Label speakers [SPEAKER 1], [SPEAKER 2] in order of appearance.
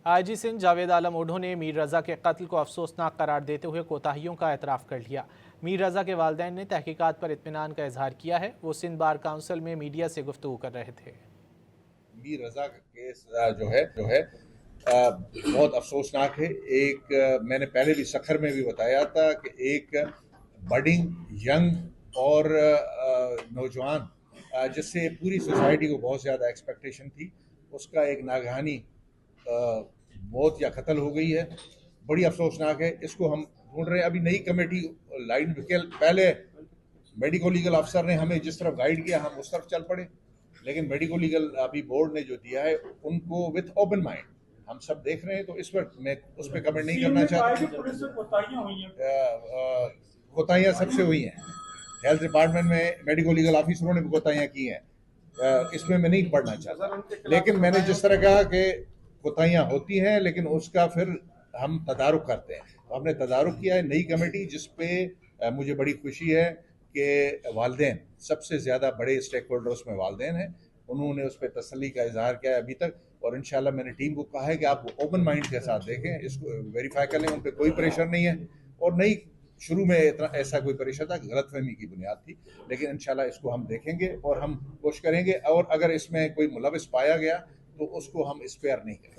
[SPEAKER 1] IG Sindh Javed Alam ओढो ने मीर रजा के कत्ल को अफसोसनाक करार देते हुए कोताहियों का एतराफ़ कर लिया। मीर रजा के वालिदैन ने तहकीकात पर इत्मीनान का इजहार किया है। वो सिंध बार काउंसिल में मीडिया से गुफ्तगू कर रहे थे।
[SPEAKER 2] मीर रजा का केस जो है बहुत अफसोसनाक है। मैंने पहले भी सखर में भी बताया था कि एक बडिंग यंग और नौजवान जिससे पूरी सोसाइटी को बहुत ज़्यादा एक्सपेक्टेशन थी, उसका एक नागहानी मौत या कत्ल हो गई है। बड़ी अफसोसनाक है। इसको हम ढूंढ रहे हैं। अभी नई कमेटी लाइन पहले मेडिको लीगल अफसर ने हमें जिस तरफ गाइड किया हम उस तरफ चल पड़े, लेकिन मेडिको लीगल अभी बोर्ड ने जो दिया है उनको विथ ओपन माइंड हम सब देख रहे हैं, तो इस पर मैं उस पर कमेंट नहीं करना चाहता। कोताहियां सबसे हुई हैं। हेल्थ डिपार्टमेंट में मेडिको लीगल ऑफिसरों ने भी कोताहियां की हैं, इसमें मैं नहीं पढ़ना चाहता। लेकिन मैंने जिस तरह कहा कि कोताहियां होती हैं, लेकिन उसका फिर हम तदारुक करते हैं। तो हमने तदारुक किया है नई कमेटी, जिसपे मुझे बड़ी खुशी है कि वालिदैन सबसे ज़्यादा बड़े स्टेक होल्डर उसमें वालिदैन हैं। उन्होंने उस पर तसल्ली का इजहार किया है अभी तक, और इंशाल्लाह मैंने टीम को कहा है कि आप ओपन माइंड के साथ देखें, इसको वेरीफाई कर लें। उन पर कोई प्रेशर नहीं है, और नहीं शुरू में इतना ऐसा कोई प्रेशर था, गलतफहमी की बुनियाद थी। लेकिन इंशाल्लाह इसको हम देखेंगे और हम कोशिश करेंगे, और अगर इसमें कोई मुलविस पाया गया तो उसको हम स्पेयर नहीं करेंगे।